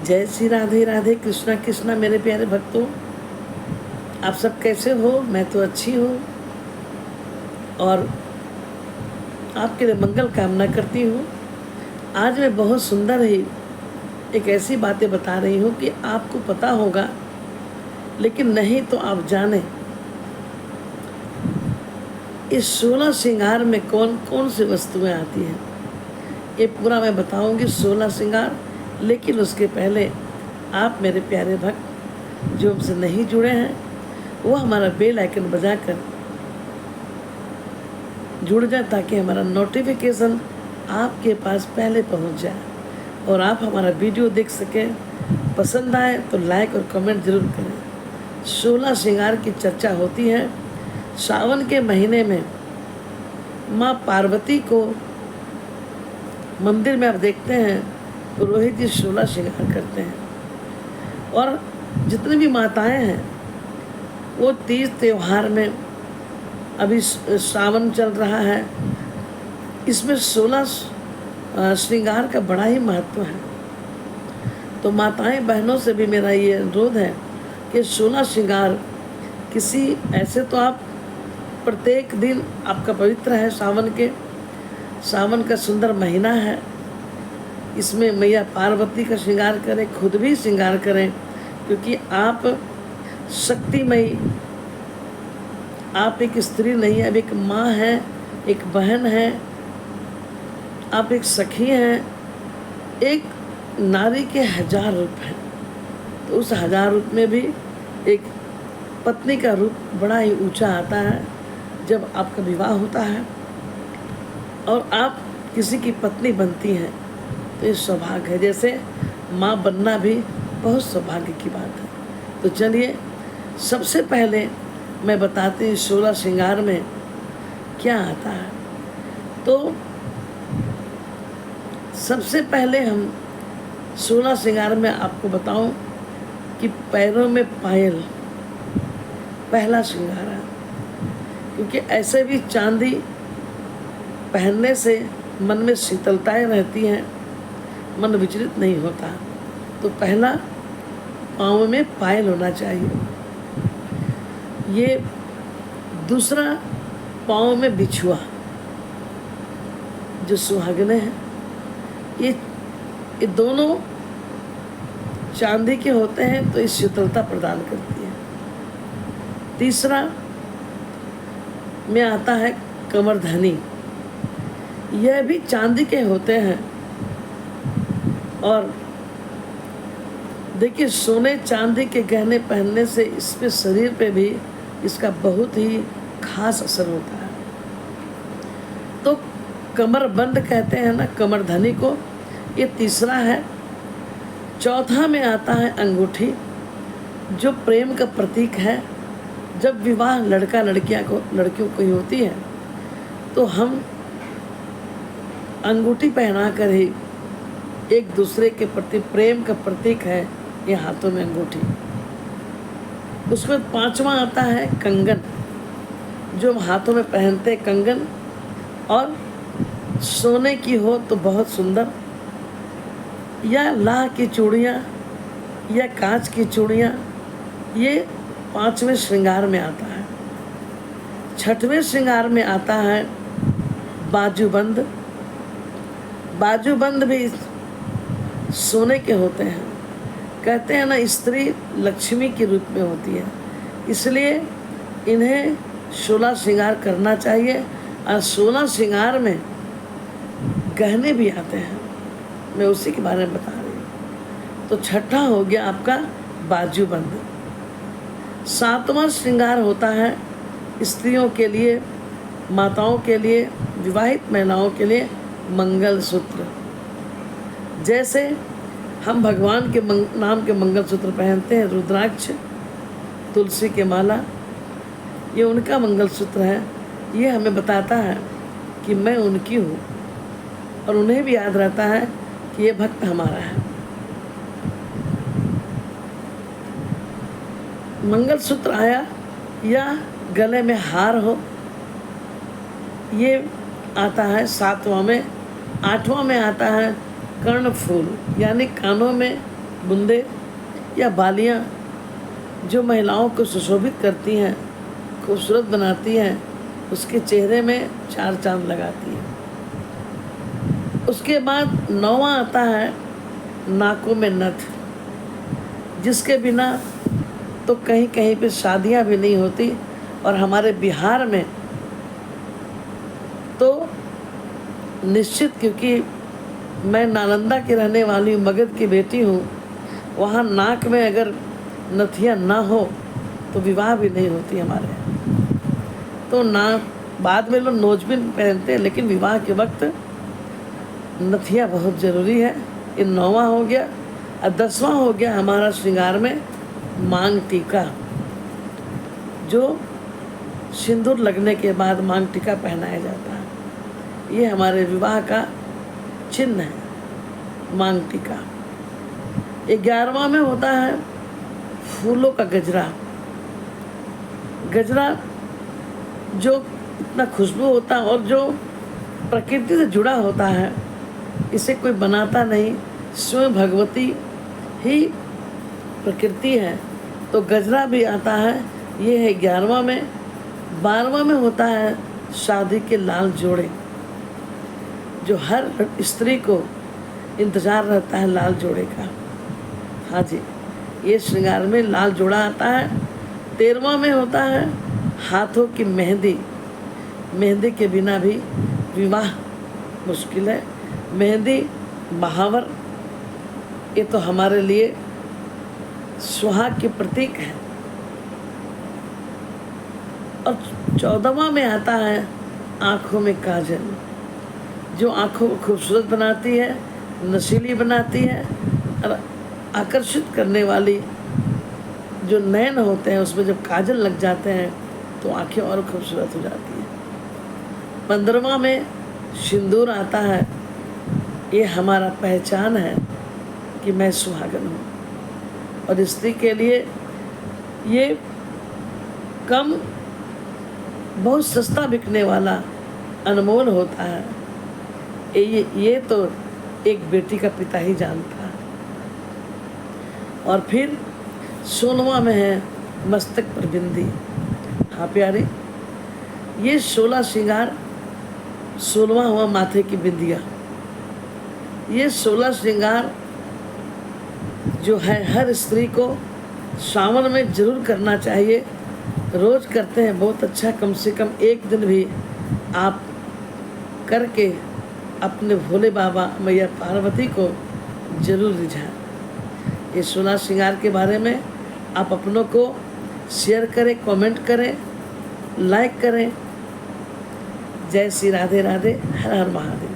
जय श्री राधे राधे, कृष्णा कृष्णा। मेरे प्यारे भक्तों, आप सब कैसे हो? मैं तो अच्छी हूँ और आपके लिए मंगल कामना करती हूँ। आज मैं बहुत सुंदर ही एक ऐसी बातें बता रही हूँ कि आपको पता होगा, लेकिन नहीं तो आप जाने इस 16 श्रृंगार में कौन कौन सी वस्तुएं आती हैं। ये पूरा मैं बताऊंगी 16 श्रृंगार। लेकिन उसके पहले आप मेरे प्यारे भक्त जो हमसे नहीं जुड़े हैं, वो हमारा बेल आइकन बजाकर जुड़ जाए, ताकि हमारा नोटिफिकेशन आपके पास पहले पहुंच जाए और आप हमारा वीडियो देख सकें। पसंद आए तो लाइक और कमेंट जरूर करें। 16 श्रृंगार की चर्चा होती है। सावन के महीने में माँ पार्वती को मंदिर में आप देखते हैं, पुरोहित जी 16 श्रृंगार करते हैं। और जितनी भी माताएं हैं वो तीज त्योहार में, अभी सावन चल रहा है, इसमें 16 श्रृंगार का बड़ा ही महत्व है। तो माताएं बहनों से भी मेरा ये अनुरोध है कि 16 श्रृंगार किसी ऐसे तो आप प्रत्येक दिन आपका पवित्र है। सावन का सुंदर महीना है, इसमें मैया पार्वती का श्रृंगार करें, खुद भी श्रृंगार करें, क्योंकि आप शक्तिमयी, आप एक स्त्री नहीं है, अब एक माँ है, एक बहन है, आप एक सखी हैं। एक नारी के 1000 रूप हैं, तो उस 1000 रूप में भी एक पत्नी का रूप बड़ा ही ऊंचा आता है जब आपका विवाह होता है और आप किसी की पत्नी बनती हैं। तो ये सौभाग्य है, जैसे माँ बनना भी बहुत सौभाग्य की बात है। तो चलिए सबसे पहले मैं बताती हूँ 16 श्रृंगार में क्या आता है। तो सबसे पहले हम 16 श्रृंगार में आपको बताऊं कि पैरों में पायल पहला श्रृंगार है, क्योंकि ऐसे भी चांदी पहनने से मन में शीतलताएं रहती हैं, मन विचलित नहीं होता। तो पहला पाँव में पायल होना चाहिए। ये दूसरा पाँव में बिछुआ, जो सुहागने हैं, ये दोनों चांदी के होते हैं, तो इस शीतलता प्रदान करती है। तीसरा में आता है कमरधनी, यह भी चांदी के होते हैं। और देखिए, सोने चांदी के गहने पहनने से इस पे शरीर पे भी इसका बहुत ही खास असर होता है। तो कमरबंद कहते हैं ना कमरधनी को, ये तीसरा है। चौथा में आता है अंगूठी, जो प्रेम का प्रतीक है। जब विवाह लड़कियों को होती है, तो हम अंगूठी पहना कर ही एक दूसरे के प्रति प्रेम का प्रतीक है ये हाथों में अंगूठी। उसके बाद पांचवा आता है कंगन, जो हम हाथों में पहनते कंगन, और सोने की हो तो बहुत सुंदर, या लाह की चूड़ियाँ या कांच की चूड़ियाँ, ये 5वें श्रृंगार में आता है। 6वें श्रृंगार में आता है बाजूबंद। बाजूबंद भी सोने के होते हैं। कहते हैं ना, स्त्री लक्ष्मी के रूप में होती है, इसलिए इन्हें 16 श्रृंगार करना चाहिए। और 16 श्रृंगार में गहने भी आते हैं, मैं उसी के बारे में बता रही हूँ। तो छठा हो गया आपका बाजूबंद। 7वां श्रृंगार होता है स्त्रियों के लिए, माताओं के लिए, विवाहित महिलाओं के लिए मंगलसूत्र। जैसे हम भगवान के नाम के मंगलसूत्र पहनते हैं, रुद्राक्ष, तुलसी के माला, ये उनका मंगलसूत्र है। ये हमें बताता है कि मैं उनकी हूँ, और उन्हें भी याद रहता है कि ये भक्त हमारा है। मंगलसूत्र आया, या गले में हार हो, ये आता है 7वां में। 8वां में आता है कर्णफूल, यानी कानों में बूंदे या बालियाँ जो महिलाओं को सुशोभित करती हैं, खूबसूरत बनाती हैं, उसके चेहरे में 4 चांद लगाती है। उसके बाद 9वां आता है नाकों में नथ, जिसके बिना तो कहीं कहीं पे शादियां भी नहीं होती। और हमारे बिहार में तो निश्चित, क्योंकि मैं नालंदा की रहने वाली हूँ, मगध की बेटी हूँ, वहाँ नाक में अगर नथिया ना हो तो विवाह भी नहीं होती हमारे यहाँ। तो ना बाद में लोग नोजबिन पहनते हैं, लेकिन विवाह के वक्त नथिया बहुत ज़रूरी है। ये 9वां हो गया। और 10वां हो गया हमारा श्रृंगार में मांग टीका, जो सिंदूर लगने के बाद मांग टीका पहनाया जाता है। ये हमारे विवाह का चिन्ह है, मांग टीका। 11वां में होता है फूलों का गजरा। गजरा जो इतना खुशबू होता है और जो प्रकृति से जुड़ा होता है, इसे कोई बनाता नहीं, स्वयं भगवती ही प्रकृति है। तो गजरा भी आता है, ये है 11वां में। 12वां में होता है शादी के लाल जोड़े, जो हर स्त्री को इंतज़ार रहता है लाल जोड़े का। हाँ जी, ये श्रृंगार में लाल जोड़ा आता है। 13वां में होता है हाथों की मेहंदी। मेहंदी के बिना भी विवाह मुश्किल है। मेहंदी, महावर, ये तो हमारे लिए सुहाग के प्रतीक है। और 14वां में आता है आँखों में काजल, जो आँखों को खूबसूरत बनाती है, नशीली बनाती है और आकर्षित करने वाली जो नयन होते हैं, उसमें जब काजल लग जाते हैं तो आँखें और खूबसूरत हो जाती हैं। 15वां में सिंदूर आता है। ये हमारा पहचान है कि मैं सुहागन हूँ। और स्त्री के लिए ये कम, बहुत सस्ता बिकने वाला, अनमोल होता है। ये तो एक बेटी का पिता ही जानता है। और फिर 16वां में है मस्तक पर बिंदी। हाँ प्यारे, ये 16 श्रृंगार, 16वां हुआ माथे की बिंदिया। ये 16 श्रृंगार जो है हर स्त्री को सावन में जरूर करना चाहिए। रोज़ करते हैं बहुत अच्छा, कम से कम एक दिन भी आप करके अपने भोले बाबा मैया पार्वती को जरूर रिझाएं। ये 16 श्रृंगार के बारे में आप अपनों को शेयर करें, कमेंट करें, लाइक करें। जय श्री राधे राधे, हर हर महादेव।